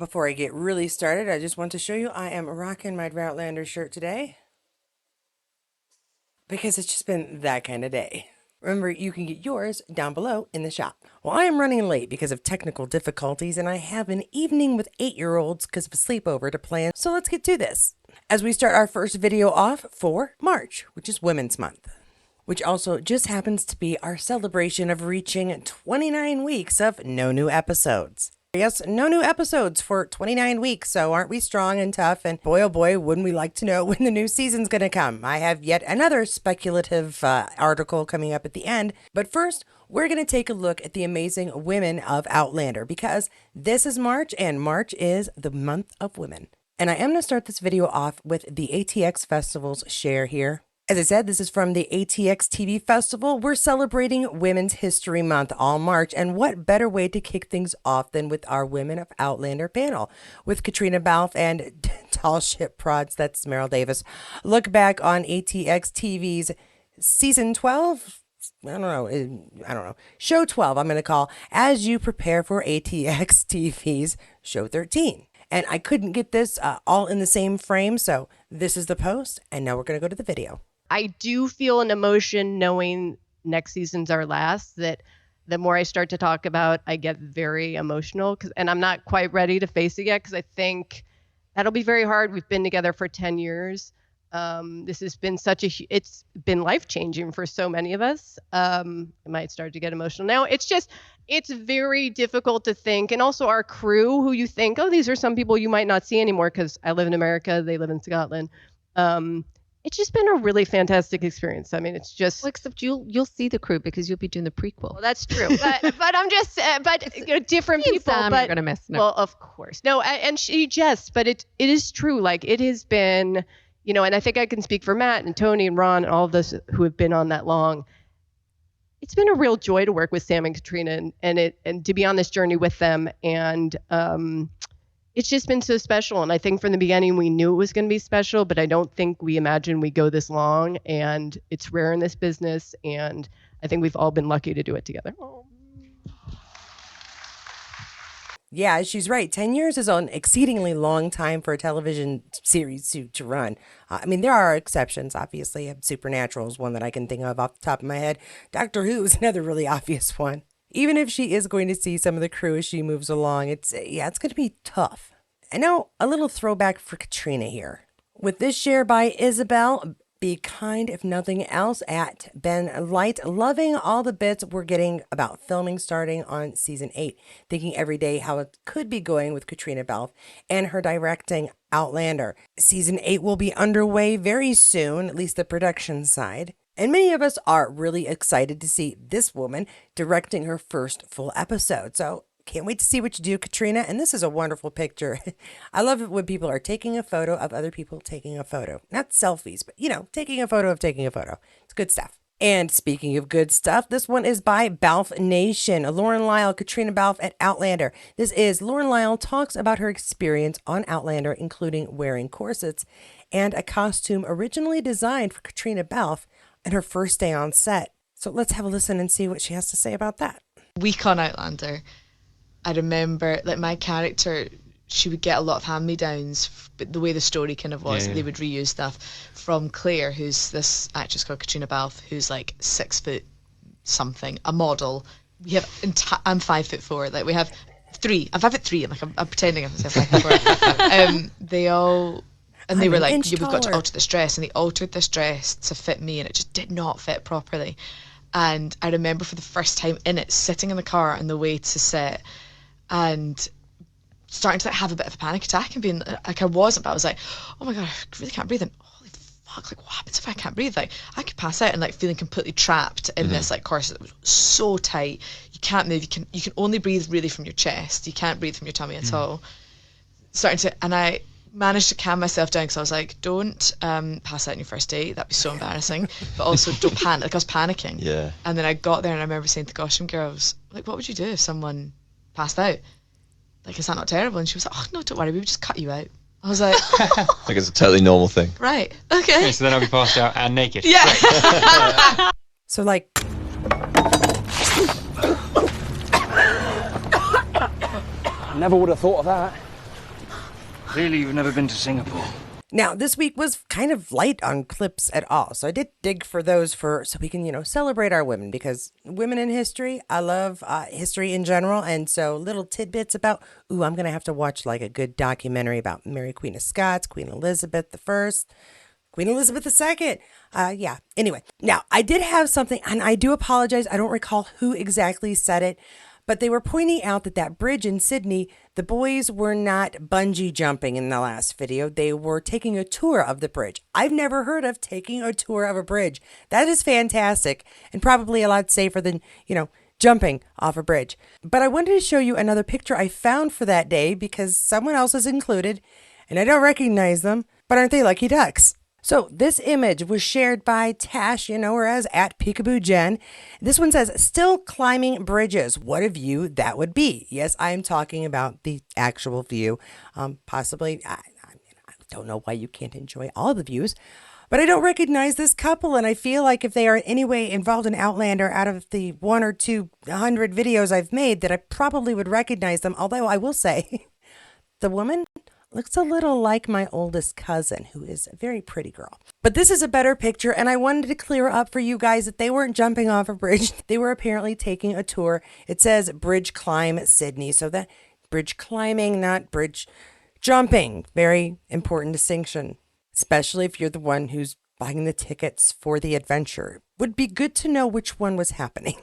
Before I get really started, I just want to show you I am rocking my Outlander shirt today because it's just been that kind of day. Remember, you can get yours down below in the shop. Well, I am running late because of technical difficulties, and I have an evening with 8-year-olds because of a sleepover to plan, so let's get to this. As we start our first video off for March, which is Women's Month, which also just happens to be our celebration of reaching 29 weeks of no new episodes. Yes, no new episodes for 29 weeks, so aren't we strong and tough? And boy, oh boy, wouldn't we like to know when the new season's gonna come. I have yet another speculative article coming up at the end. But first, we're gonna take a look at the amazing women of Outlander, because this is March, and March is the month of women. And I am gonna start this video off with the ATX Festival's share here. As I said, this is from the ATX TV Festival. We're celebrating Women's History Month all March, and what better way to kick things off than with our Women of Outlander panel with Katrina Balfe and Tall Ship Prods, that's Maril Davis. Look back on ATX TV's season 12. I don't know. Show 12, I'm going to call, as you prepare for ATX TV's show 13. And I couldn't get this all in the same frame, so this is the post, and now we're going to go to the video. I do feel an emotion knowing next season's our last, that the more I start to talk about, I get very emotional, and I'm not quite ready to face it yet, because I think that'll be very hard. We've been together for 10 years. This has been it's been life-changing for so many of us. I might start to get emotional now. It's very difficult to think. And also our crew, who you think, oh, these are some people you might not see anymore, because I live in America, they live in Scotland. It's just been a really fantastic experience. I mean, it's just... Well, except you'll see the crew because you'll be doing the prequel. Well, that's true. But I'm just... but you know, different people. Sam, but you're going to miss. No. Well, of course. No, and she jests, but it is true. Like, it has been... You know, and I think I can speak for Matt and Tony and Ron and all of us who have been on that long. It's been a real joy to work with Sam and Katrina and to be on this journey with them. And it's just been so special. And I think from the beginning we knew it was going to be special, but I don't think we imagined we'd go this long. And it's rare in this business. And I think we've all been lucky to do it together. Yeah, she's right. 10 years is an exceedingly long time for a television series to run. I mean, there are exceptions, obviously. Supernatural is one that I can think of off the top of my head. Doctor Who is another really obvious one. Even if she is going to see some of the crew as she moves along, it's going to be tough. And now, a little throwback for Katrina here. With this share by Isabel, be kind, if nothing else, at Ben Light. Loving all the bits we're getting about filming starting on season 8. Thinking every day how it could be going with Katrina Balfe and her directing Outlander. Season 8 will be underway very soon, at least the production side. And many of us are really excited to see this woman directing her first full episode. So can't wait to see what you do, Katrina. And this is a wonderful picture. I love it when people are taking a photo of other people taking a photo. Not selfies, but, you know, taking a photo of taking a photo. It's good stuff. And speaking of good stuff, this one is by Balfe Nation. Lauren Lyle, Katrina Balfe at Outlander. This is Lauren Lyle talks about her experience on Outlander, including wearing corsets and a costume originally designed for Katrina Balfe and her first day on set. So let's have a listen and see what she has to say about that. Week on Outlander, I remember, like, my character, she would get a lot of hand-me-downs, but the way the story kind of was, they would reuse stuff from Claire, who's this actress called Katrina Balfe, who's like 6 foot something, a model. We have, I'm 5'4", like we have 3. I'm 5'3", like I'm pretending I'm 5'4". They all, and they were like, we've got to alter this dress, and they altered this dress to fit me, and it just did not fit properly. And I remember for the first time in it, sitting in the car on the way to set, and starting to like have a bit of a panic attack and being like, I wasn't, but I was like, oh my god, I really can't breathe, and holy fuck, like what happens if I can't breathe? Like I could pass out, and like feeling completely trapped in this like corset that was so tight. You can't move, you can only breathe really from your chest, you can't breathe from your tummy at all. And I managed to calm myself down, because I was like, don't pass out on your first date, that'd be so embarrassing, but also don't panic. Like I was panicking. Yeah. And then I got there, and I remember saying to the costume girls, like, what would you do if someone passed out? Like, is that not terrible? And she was like, oh no, don't worry, we would just cut you out. I was like, like it's a totally normal thing. Right, okay. So then I'll be passed out and naked. Yeah. So like, I never would have thought of that. Clearly you've never been to Singapore. Now, this week was kind of light on clips at all, so I did dig for those so we can, celebrate our women, because women in history, I love history in general, and so little tidbits about, I'm going to have to watch like a good documentary about Mary Queen of Scots, Queen Elizabeth I, Queen Elizabeth II. Yeah, anyway. Now, I did have something, and I do apologize, I don't recall who exactly said it, but they were pointing out that bridge in Sydney, the boys were not bungee jumping in the last video. They were taking a tour of the bridge. I've never heard of taking a tour of a bridge. That is fantastic and probably a lot safer than, jumping off a bridge. But I wanted to show you another picture I found for that day because someone else is included and I don't recognize them, but aren't they lucky ducks? So this image was shared by Tash, her as @PeekabooJen. This one says, still climbing bridges. What a view that would be. Yes, I am talking about the actual view. Possibly, I don't know why you can't enjoy all the views, but I don't recognize this couple. And I feel like if they are in any way involved in Outlander out of the 100 or 200 videos I've made, that I probably would recognize them. Although I will say the woman looks a little like my oldest cousin, who is a very pretty girl. But this is a better picture, and I wanted to clear up for you guys that they weren't jumping off a bridge. They were apparently taking a tour. It says Bridge Climb Sydney, so that bridge climbing, not bridge jumping. Very important distinction, especially if you're the one who's buying the tickets for the adventure. Would be good to know which one was happening.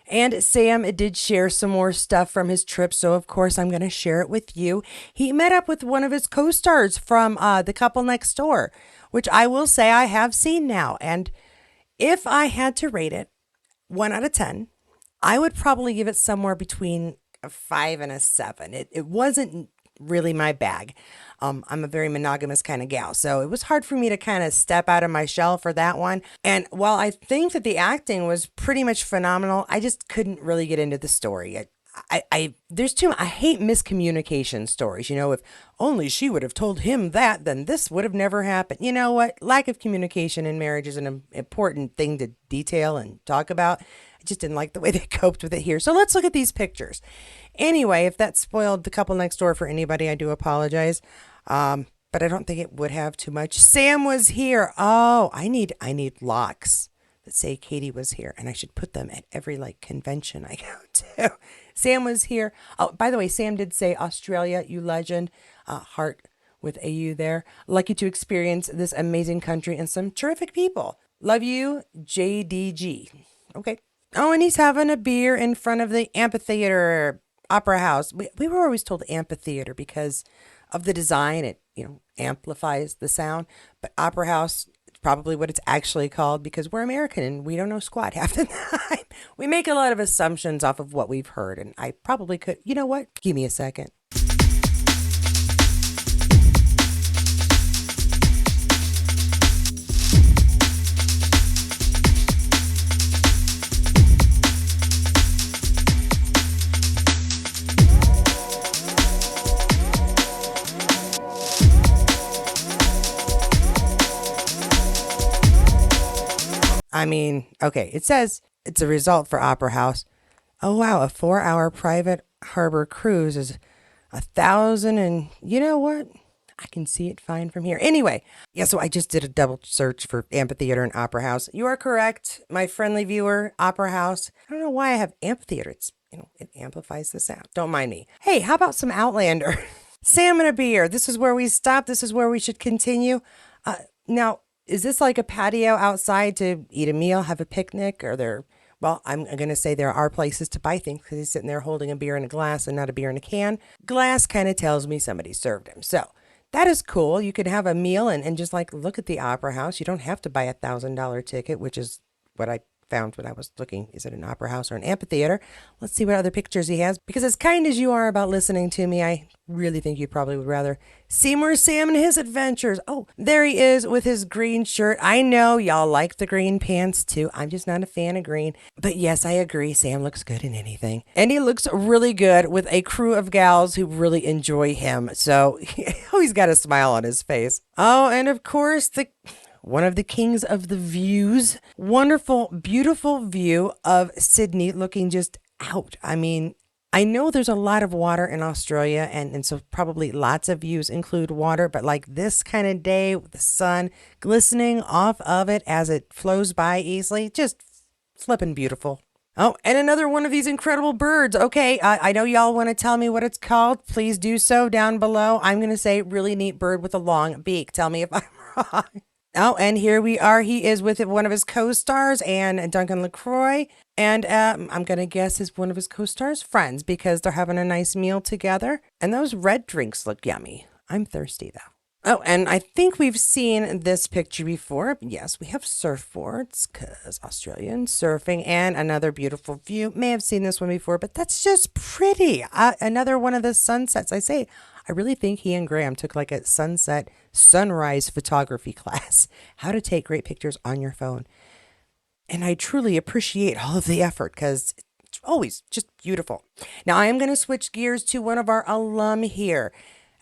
And Sam did share some more stuff from his trip, so of course I'm going to share it with you. He met up with one of his co-stars from the Couple Next Door, which I will say I have seen now. And if I had to rate it 1 out of 10, I would probably give it somewhere between a 5 and a 7. It wasn't really my bag. I'm a very monogamous kind of gal, so it was hard for me to kind of step out of my shell for that one. And while I think that the acting was pretty much phenomenal, I just couldn't really get into the story. I hate miscommunication stories. If only she would have told him that, then this would have never happened. You know what? Lack of communication in marriage is an important thing to detail and talk about. I just didn't like the way they coped with it here. So let's look at these pictures. Anyway, if that spoiled the Couple Next Door for anybody, I do apologize. But I don't think it would have too much. Sam was here. Oh, I need locks that say Katie was here, and I should put them at every convention I go to. Sam was here. Oh, by the way, Sam did say Australia, you legend. Heart with a U there. Lucky to experience this amazing country and some terrific people. Love you, JDG. Okay. Oh, and he's having a beer in front of the amphitheater opera house. We were always told amphitheater because of the design. It, amplifies the sound. But opera house is probably what it's actually called because we're American and we don't know squat half the time. We make a lot of assumptions off of what we've heard. And I probably could, you know what? Give me a second. Okay, it says it's a result for Opera House. Oh, wow, a 4-hour private harbor cruise is $1,000, and you know what? I can see it fine from here. Anyway, yeah, so I just did a double search for amphitheater and Opera House. You are correct, my friendly viewer, Opera House. I don't know why I have amphitheater. It's, it amplifies the sound. Don't mind me. Hey, how about some Outlander? Sam and a beer. This is where we stop. This is where we should continue. Now, is this like a patio outside to eat a meal, have a picnic? I'm going to say there are places to buy things because he's sitting there holding a beer in a glass and not a beer in a can. Glass kind of tells me somebody served him. So that is cool. You could have a meal and just look at the Opera House. You don't have to buy $1,000 ticket, which is what I found when I was looking. Is it an opera house or an amphitheater? Let's see what other pictures he has. Because as kind as you are about listening to me, I really think you probably would rather see more Sam and his adventures. Oh, there he is with his green shirt. I know y'all like the green pants too. I'm just not a fan of green. But yes, I agree. Sam looks good in anything. And he looks really good with a crew of gals who really enjoy him. So he's got a smile on his face. Oh, and of course, one of the kings of the views. Wonderful, beautiful view of Sydney looking just out. I know there's a lot of water in Australia, and so probably lots of views include water, but like this kind of day with the sun glistening off of it as it flows by easily, just flippin' beautiful. Oh, and another one of these incredible birds. Okay, I know y'all want to tell me what it's called. Please do so down below. I'm going to say really neat bird with a long beak. Tell me if I'm wrong. Oh, and here we are. He is with one of his co-stars, and Duncan LaCroix. And I'm going to guess is one of his co-stars' friends because they're having a nice meal together. And those red drinks look yummy. I'm thirsty, though. Oh, and I think we've seen this picture before. Yes, we have surfboards because Australian surfing and another beautiful view. May have seen this one before, but that's just pretty. Another one of the sunsets. I really think he and Graham took like a sunrise photography class. How to take great pictures on your phone. And I truly appreciate all of the effort because it's always just beautiful. Now I am going to switch gears to one of our alum here.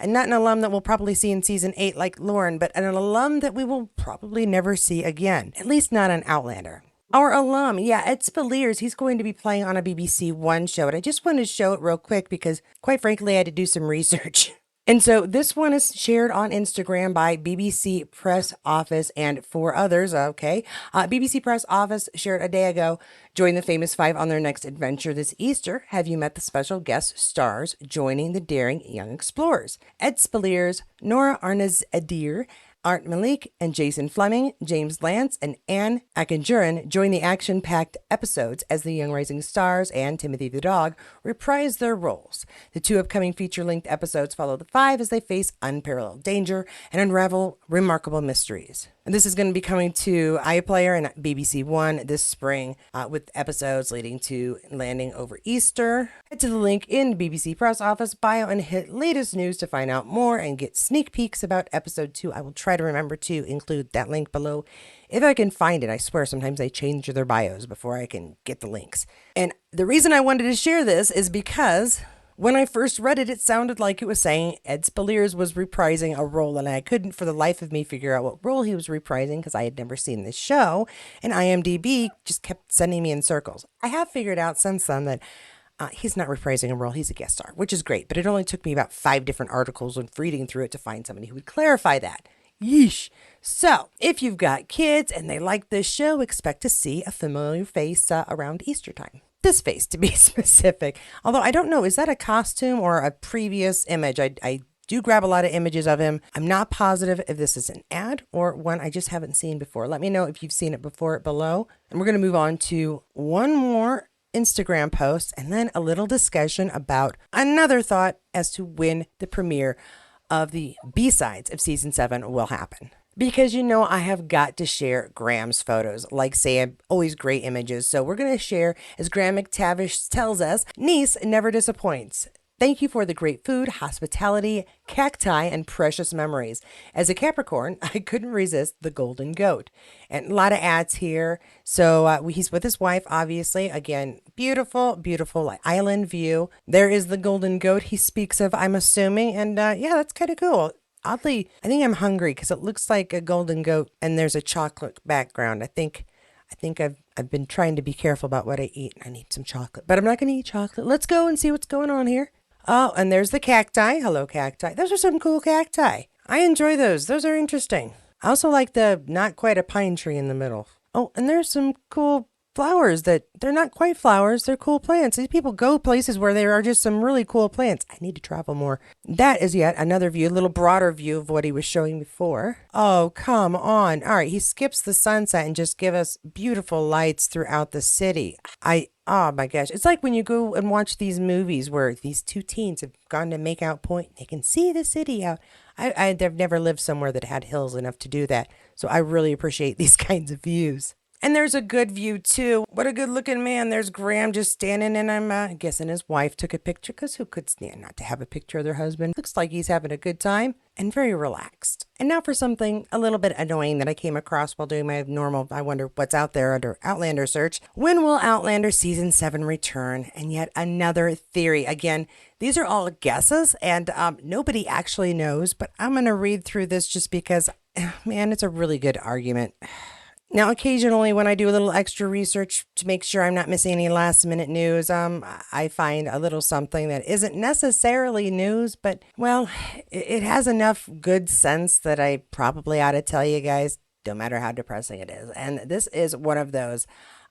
And not an alum that we'll probably see in season 8 like Lauren, but an alum that we will probably never see again. At least not on Outlander. Our alum, Ed Speleers, he's going to be playing on a BBC One show. And I just wanted to show it real quick because, quite frankly, I had to do some research. And so this one is shared on Instagram by BBC Press Office and 4 others. Okay. BBC Press Office shared a day ago. Join the Famous 5 on their next adventure this Easter. Have you met the special guest stars joining the daring young explorers? Ed Speleers, Nora Arnaz-Adir, Art Malik and Jason Fleming, James Lance, and Anne Akinjuran join the action-packed episodes as the young rising stars and Timothy the dog reprise their roles. The 2 upcoming feature-length episodes follow the 5 as they face unparalleled danger and unravel remarkable mysteries. And this is going to be coming to iPlayer and BBC One this spring with episodes leading to landing over Easter. Head to the link in BBC Press Office bio and hit latest news to find out more and get sneak peeks about episode 2. I will try to remember to include that link below if I can find it. I swear sometimes they change their bios before I can get the links. And the reason I wanted to share this is because when I first read it, it sounded like it was saying Ed Speleers was reprising a role, and I couldn't for the life of me figure out what role he was reprising because I had never seen this show, and IMDb just kept sending me in circles. I have figured out since then that he's not reprising a role, he's a guest star, which is great, but it only took me about 5 different articles and reading through it to find somebody who would clarify that. Yeesh. So, if you've got kids and they like this show, expect to see a familiar face around Easter time. This face, to be specific. Although I don't know, is that a costume or a previous image? I do grab a lot of images of him. I'm not positive if this is an ad or one I just haven't seen before. Let me know if you've seen it before below. And we're going to move on to one more Instagram post and then a little discussion about another thought as to when the premiere of the B-sides of season 7 will happen. Because I have got to share Graham's photos. Like say, always great images. So we're going to share, as Graham McTavish tells us, Nice never disappoints. Thank you for the great food, hospitality, cacti, and precious memories. As a Capricorn, I couldn't resist the golden goat. And a lot of ads here. So he's with his wife, obviously. Again, beautiful, beautiful island view. There is the golden goat he speaks of, I'm assuming. And that's kind of cool. Oddly, I think I'm hungry because it looks like a golden goat and there's a chocolate background. I think I've been trying to be careful about what I eat. I need some chocolate, but I'm not going to eat chocolate. Let's go and see what's going on here. Oh, and there's the cacti. Hello, cacti. Those are some cool cacti. I enjoy those. Those are interesting. I also like the not quite a pine tree in the middle. Oh, and there's some cool flowers that they're not quite flowers. They're cool plants. These people go places where there are just some really cool plants. I need to travel more. That is yet another view, a little broader view of what he was showing before. Oh, come on. All right. He skips the sunset and just give us beautiful lights throughout the city. Oh my gosh. It's like when you go and watch these movies where these 2 teens have gone to make out point. They can see the city out. I've never lived somewhere that had hills enough to do that. So I really appreciate these kinds of views. And there's a good view too. What a good looking man. There's Graham just standing, and I'm guessing his wife took a picture because who could stand not to have a picture of their husband? Looks like he's having a good time and very relaxed. And now for something a little bit annoying that I came across while doing my normal I wonder what's out there under Outlander search. When will Outlander season 7 return? And yet another theory. Again, these are all guesses and nobody actually knows, but I'm going to read through this just because, man, it's a really good argument. Now, occasionally when I do a little extra research to make sure I'm not missing any last minute news, I find a little something that isn't necessarily news, but well, it has enough good sense that I probably ought to tell you guys, no matter how depressing it is. And this is one of those.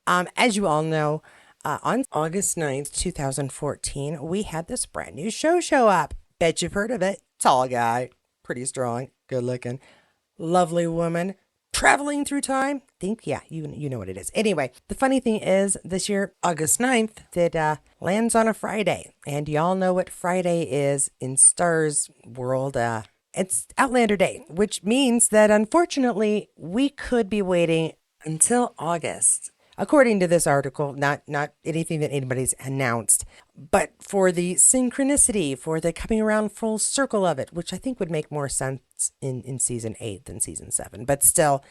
As you all know, on August 9th, 2014, we had this brand new show up. Bet you've heard of it. Tall guy, pretty strong, good looking, lovely woman, traveling through time. Yeah, you know what it is. Anyway, the funny thing is this year, August 9th, it lands on a Friday. And y'all know what Friday is in Star's world. It's Outlander Day, which means that unfortunately we could be waiting until August. According to this article, not anything that anybody's announced, but for the synchronicity, for the coming around full circle of it, which I think would make more sense in season 8 than season 7. But still,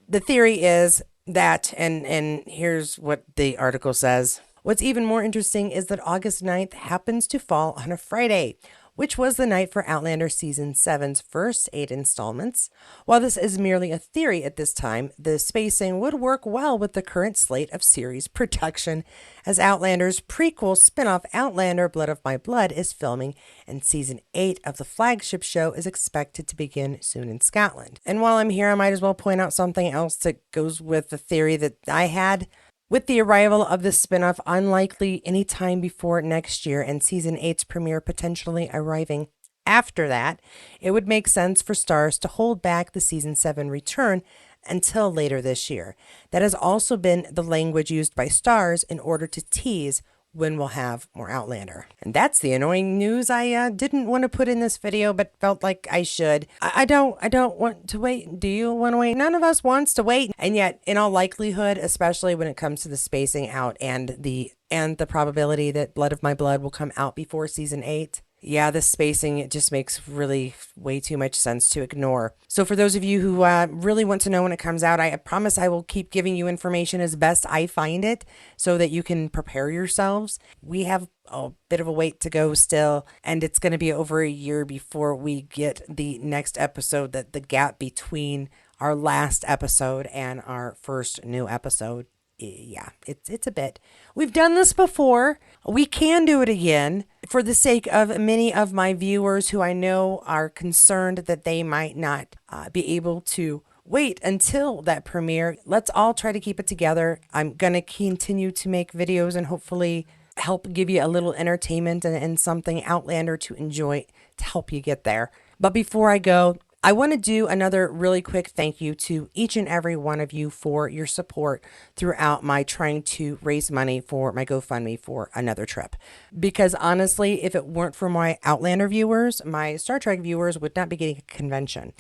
the theory is that, and here's what the article says. What's even more interesting is that August 9th happens to fall on a Friday, which was the night for Outlander Season 7's first 8 installments. While this is merely a theory at this time, the spacing would work well with the current slate of series production, as Outlander's prequel spin-off Outlander Blood of My Blood is filming, and Season 8 of the flagship show is expected to begin soon in Scotland. And while I'm here, I might as well point out something else that goes with the theory that I had. With the arrival of the spin-off unlikely any time before next year and Season 8's premiere potentially arriving after that, it would make sense for Starz to hold back the Season 7 return until later this year. That has also been the language used by Starz in order to tease when we'll have more Outlander. And that's the annoying news I didn't want to put in this video, but felt like I should. I don't want to wait. Do you want to wait? None of us wants to wait. And yet, in all likelihood, especially when it comes to the spacing out and the probability that Blood of My Blood will come out before season 8, yeah, the spacing, it just makes really way too much sense to ignore. So for those of you who really want to know when it comes out, I promise I will keep giving you information as best I find it so that you can prepare yourselves. We have a bit of a wait to go still, and it's going to be over a year before we get the next episode, that the gap between our last episode and our first new episode. Yeah, it's a bit. We've done this before. We can do it again for the sake of many of my viewers who I know are concerned that they might not be able to wait until that premiere. Let's all try to keep it together. I'm going to continue to make videos and hopefully help give you a little entertainment and something Outlander to enjoy to help you get there. But before I go, I want to do another really quick thank you to each and every one of you for your support throughout my trying to raise money for my GoFundMe for another trip. Because honestly, if it weren't for my Outlander viewers, my Star Trek viewers would not be getting a convention.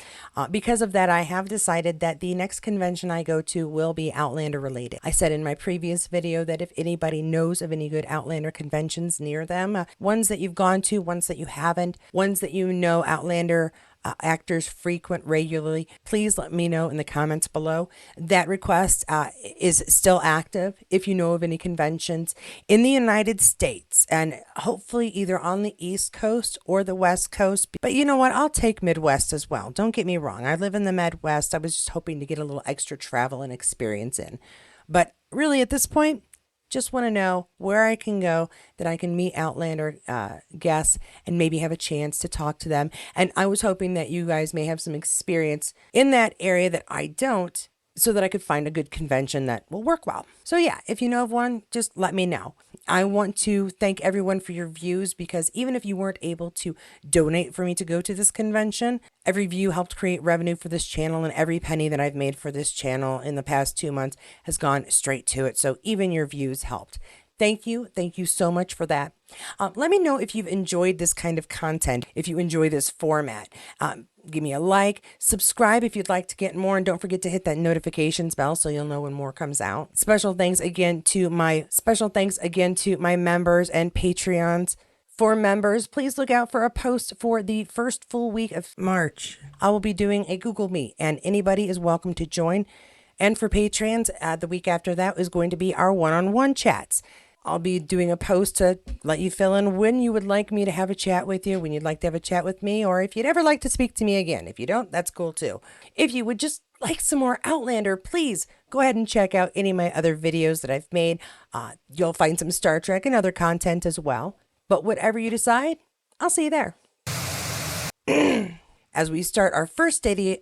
Because of that, I have decided that the next convention I go to will be Outlander related. I said in my previous video that if anybody knows of any good Outlander conventions near them, ones that you've gone to, ones that you haven't, ones that you know Outlander actors frequent regularly, please let me know in the comments below. That request is still active if you know of any conventions in the United States, and hopefully either on the East Coast or the West Coast. But you know what? I'll take Midwest as well. Don't get me wrong. I live in the Midwest. I was just hoping to get a little extra travel and experience in. But really at this point, just want to know where I can go that I can meet Outlander guests and maybe have a chance to talk to them. And I was hoping that you guys may have some experience in that area that I don't, so that I could find a good convention that will work well. So yeah, if you know of one, just let me know. I want to thank everyone for your views, because even if you weren't able to donate for me to go to this convention, every view helped create revenue for this channel, and every penny that I've made for this channel in the past 2 months has gone straight to it. So even your views helped. Thank you. Thank you so much for that. Let me know if you've enjoyed this kind of content, if you enjoy this format. Give me a like, subscribe if you'd like to get more, and don't forget to hit that notifications bell so you'll know when more comes out. Special thanks again to my members and Patreons. For members, please look out for a post for the first full week of March. I will be doing a Google Meet, and anybody is welcome to join. And for patrons, the week after that is going to be our one-on-one chats. I'll be doing a post to let you fill in when you would like me to have a chat with you, when you'd like to have a chat with me, or if you'd ever like to speak to me again. If you don't, that's cool too. If you would just like some more Outlander, please go ahead and check out any of my other videos that I've made. You'll find some Star Trek and other content as well. But whatever you decide, I'll see you there. As we start our first dadio.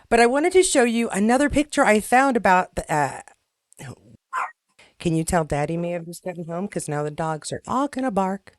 But I wanted to show you another picture I found about the. Can you tell Daddy may have just gotten home? Because now the dogs are all gonna bark.